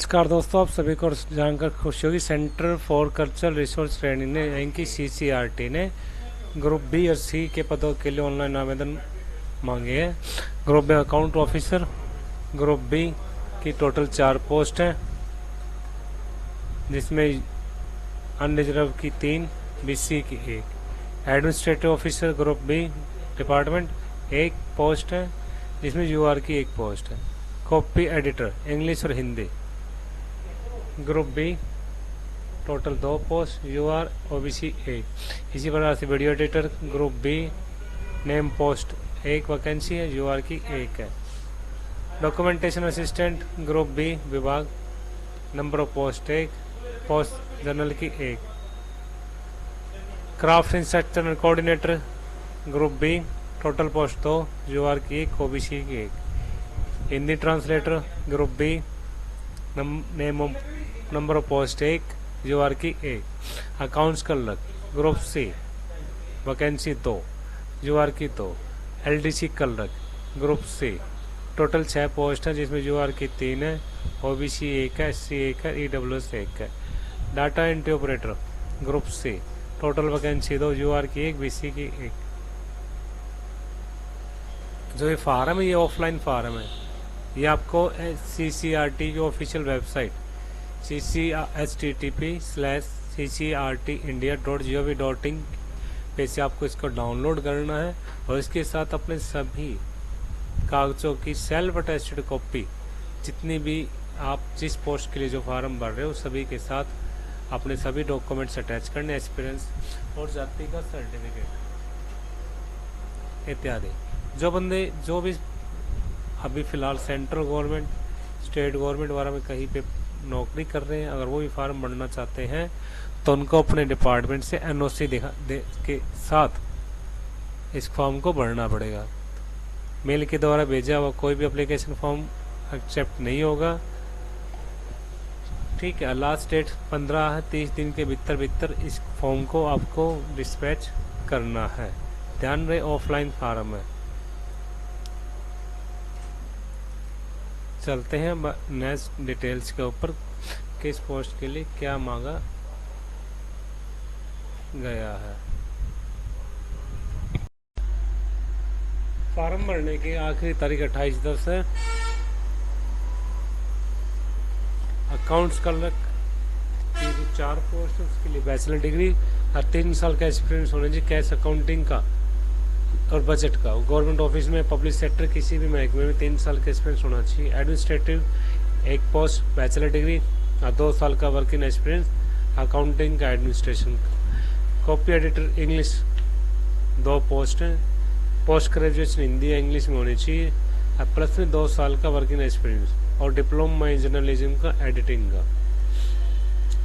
नमस्कार दोस्तों, आप सभी को जानकर खुशी होगी। Centre for cultural resource training ने यानी कि CCRT ने ग्रुप बी और सी के पदों के लिए ऑनलाइन आवेदन मांगे हैं। Group B account officer, group B की टोटल 4 पोस्ट हैं, जिसमें अनरिजर्व की 3, BC की 1। Administrative officer group B department 1 post है, जिसमें UR की 1 पोस्ट है। कॉपी एडिटर इंग्लिश और Hindi group B total 2 post, UR OBC 1। इसी प्रकार से video editor group B name post 1 vacancy है, UR की 1 है। डॉक्यूमेंटेशन असिस्टेंट ग्रुप बी विभाग number of post 1, post general की 1। Craft instructor coordinator group B total post 2, UR की 1, OBC की 1। Hindi translator group B name number of post 1, UR की 1। Accounts clerk group C vacancy 2, UR की 2। LDC clerk group C total 6 post है, जिसमें UR की 3 है, OBC 1 है, SC 1 है, EWS 1 है। Data entry operator group C total vacancy 2, UR की 1, BC की 1। जो ये फार्म है ये ऑफलाइन फार्म है। ये आपको CCRT की ऑफिशियल वेबसाइट http://ccrtindia.gov.in पे से आपको इसको डाउनलोड करना है और इसके साथ अपने सभी कागजों की सेल्फ अटेस्टेड कॉपी, जितनी भी आप जिस पोस्ट के लिए जो फार्म भर रहे हो सभी के साथ अपने सभी डॉक्यूमेंट्स अटैच करने, एक्सपीरियंस और जाति का सर्टिफिकेट इत्यादि। जो भी अभी फ़िलहाल सेंट्रल गवर्नमेंट, स्टेट गवर्नमेंट वगैरह में कहीं पे नौकरी कर रहे हैं, अगर वो भी फार्म भरना चाहते हैं तो उनको अपने डिपार्टमेंट से NOC दे के साथ इस फॉर्म को भरना पड़ेगा। मेल के द्वारा भेजा हुआ कोई भी एप्लीकेशन फॉर्म एक्सेप्ट नहीं होगा। ठीक है, लास्ट डेट 15 है, 30 दिन के भीतर इस फॉर्म को आपको डिस्पैच करना है। ध्यान रहे ऑफलाइन फार्म है। चलते हैं नेक्स्ट डिटेल्स के ऊपर, किस पोस्ट के लिए क्या मांगा गया है। फॉर्म भरने की आखिरी तारीख 28/10 है। अकाउंट्स क्लर्क की जो 4 पोस्ट है उसके लिए बैचलर डिग्री और 3 साल का एक्सपीरियंस होना चाहिए कैश अकाउंटिंग का और बजट का। गवर्नमेंट ऑफिस में, पब्लिक सेक्टर किसी भी महकमे में 3 साल का एक्सपीरियंस होना चाहिए। एडमिनिस्ट्रेटिव 1 पोस्ट बैचलर डिग्री और 2 साल का वर्किंग एक्सपीरियंस अकाउंटिंग का, एडमिनिस्ट्रेशन का। कॉपी एडिटर इंग्लिश 2 पोस्ट हैं, पोस्ट ग्रेजुएशन हिंदी या इंग्लिश में होनी चाहिए और प्लस में 2 साल का वर्किंग एक्सपीरियंस और डिप्लोमा इन जर्नलिज्म का, एडिटिंग का।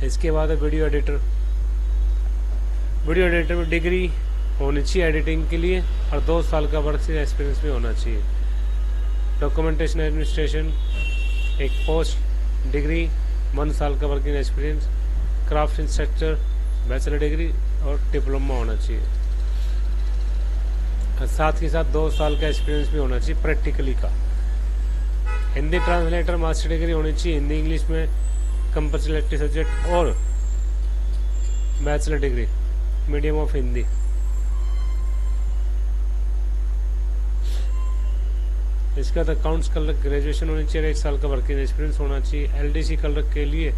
इसके बाद है वीडियो एडिटर में डिग्री होनी चाहिए एडिटिंग के लिए और 2 साल का वर्क एक्सपीरियंस भी होना चाहिए। डॉक्यूमेंटेशन एडमिनिस्ट्रेशन 1 पोस्ट, डिग्री 1 साल का working experience. Craft instructor bachelor degree और डिप्लोमा होना चाहिए और साथ ही साथ 2 साल का एक्सपीरियंस भी होना चाहिए प्रैक्टिकली का। हिंदी ट्रांसलेटर मास्टर डिग्री होनी चाहिए हिंदी इंग्लिश में, कंपल्सरी इलेक्टिव सब्जेक्ट और bachelor degree medium of Hindi. इसके बाद अकाउंट्स क्लर्क ग्रेजुएशन होनी चाहिए, 1 साल का वर्किंग एक्सपीरियंस होना चाहिए। LDC क्लर्क के लिए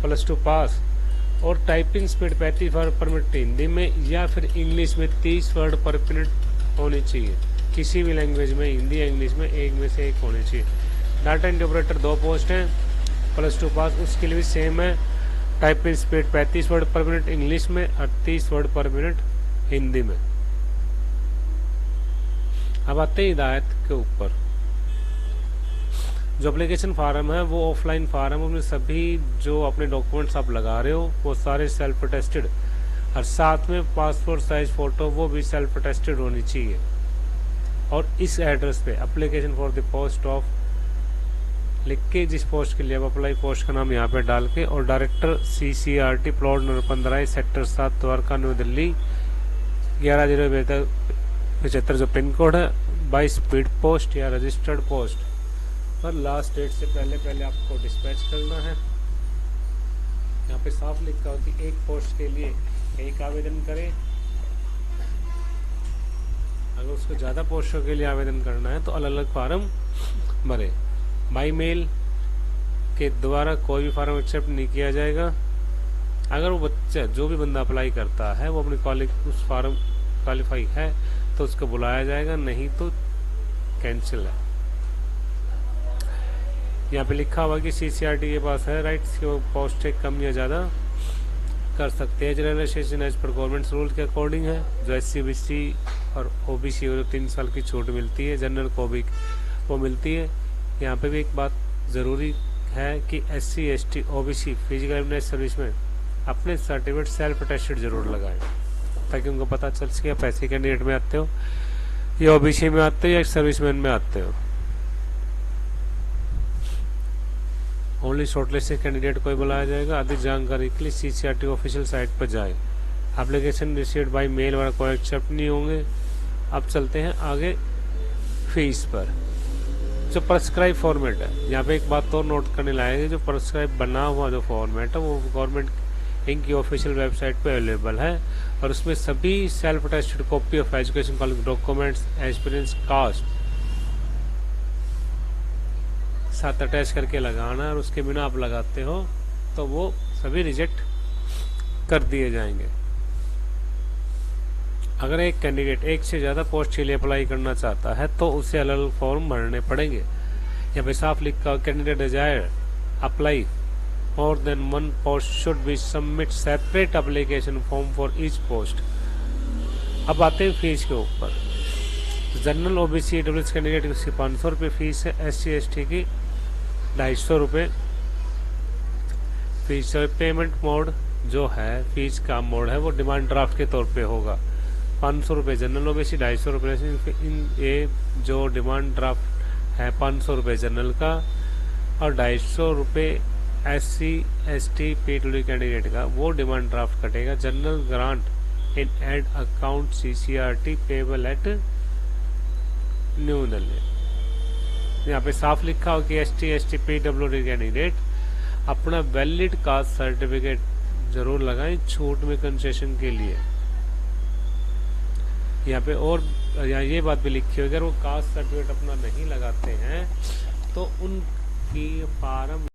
+2 पास और टाइपिंग स्पीड 35 वर्ड पर मिनट हिंदी में या फिर इंग्लिश में 30 वर्ड पर मिनट होनी चाहिए। किसी भी लैंग्वेज में, हिंदी या इंग्लिश में एक में से एक होनी चाहिए। डाटा एंट्री ऑपरेटर 2 पोस्ट हैं, +2 पास, उसके लिए भी सेम है। टाइपिंग स्पीड 35 वर्ड पर मिनट इंग्लिश में और 30 वर्ड पर मिनट हिंदी में। अब आते हैं हिदायत के ऊपर। जो एप्लीकेशन फार्म है वो ऑफलाइन फार्म है, उसमें सभी जो अपने डॉक्यूमेंट्स आप लगा रहे हो वो सारे सेल्फ अटेस्टेड और साथ में पासपोर्ट साइज फोटो वो भी सेल्फ अटेस्टेड होनी चाहिए। और इस एड्रेस पे application for the post of लिख के जिस पोस्ट के लिए आप अप्लाई, पोस्ट का नाम यहाँ पे डाल के और director CCRT plot number 15 sector 7 Dwarka new Delhi 11,075 जो पिन कोड है, बाई स्पीड पोस्ट या रजिस्टर्ड पोस्ट पर लास्ट डेट से पहले पहले आपको डिस्पैच करना है। यहाँ पे साफ लिखा हो कि एक पोस्ट के लिए एक आवेदन करें। अगर उसको ज़्यादा पोस्टों के लिए आवेदन करना है तो अलग अलग फार्म भरे। बाई मेल के द्वारा कोई भी फार्म एक्सेप्ट नहीं किया जाएगा। अगर वो बच्चा जो भी बंदा अप्लाई करता है वो अपनी उस फार्म क्वालिफाई है तो उसको बुलाया जाएगा, नहीं तो कैंसिल है। यहाँ पे लिखा हुआ कि सीसीआरटी के पास है राइट्स कि वो पोस्ट कम या ज़्यादा कर सकते हैं। जनरलाइजेशन एज पर गवर्नमेंट रूल के अकॉर्डिंग है। जो SC BC और OBC को 3 साल की छूट मिलती है, जनरल को भी वो मिलती है। यहाँ पे भी एक बात ज़रूरी है कि SC ST OBC physical evidence service में अपने सर्टिफिकेट सेल्फ अटेस्टेड जरूर लगाएं, ताकि उनको पता चल सके आप ऐसे कैंडिडेट में आते हो या OBC में आते हो या सर्विसमैन में आते हो। ओनली शॉर्टलिस्टेड कैंडिडेट को ही बुलाया जाएगा। अधिक जानकारी के लिए CCRT ऑफिशियल साइट पर जाएं। एप्लीकेशन रिसीव्ड बाय मेल वाला कोई एक्सेप्ट नहीं होंगे। अब चलते हैं आगे फीस पर। जो प्रेस्क्राइब फॉर्मेट है, यहाँ पे एक बात और नोट करने लायक है। जो प्रेस्क्राइब बना हुआ जो फॉर्मेट है वो गवर्नमेंट इनकी ऑफिशियल वेबसाइट पे अवेलेबल है और उसमें सभी self attested copy of education qualification documents, experience, caste साथ अटैच करके लगाना है और उसके बिना आप लगाते हो तो वो सभी रिजेक्ट कर दिए जाएंगे। अगर एक कैंडिडेट एक से ज़्यादा पोस्ट के लिए अप्लाई करना चाहता है तो उसे अलग अलग फॉर्म भरने पड़ेंगे। यहाँ पे साफ लिखा candidate desire apply more than 1 post should be submit separate application form for each post. अब आते हैं फीस के ऊपर। जनरल OBC EWS कैंडिडेट की उसकी 500 रुपये फीस है। SC ST की 250 रुपये फीस। पेमेंट मोड जो है फीस का मोड है वो डिमांड ड्राफ्ट के तौर पे होगा। 500 रुपये जनरल OBC, 250 रुपये इन ये जो डिमांड ड्राफ्ट है 500 रुपये जनरल का और 250 रुपये SC ST PWD कैंडिडेट का वो डिमांड ड्राफ्ट कटेगा। General grant in ad account CCRT payable eight new Delhi. यहाँ पे साफ लिखा हो कि ST ST PWD कैंडिडेट अपना वैलिड कास्ट सर्टिफिकेट जरूर लगाएं छूट में कंसेशन के लिए। यहाँ पे और यहाँ ये बात भी लिखी है अगर वो कास्ट सर्टिफिकेट अपना नहीं लगाते हैं तो उनकी फार्म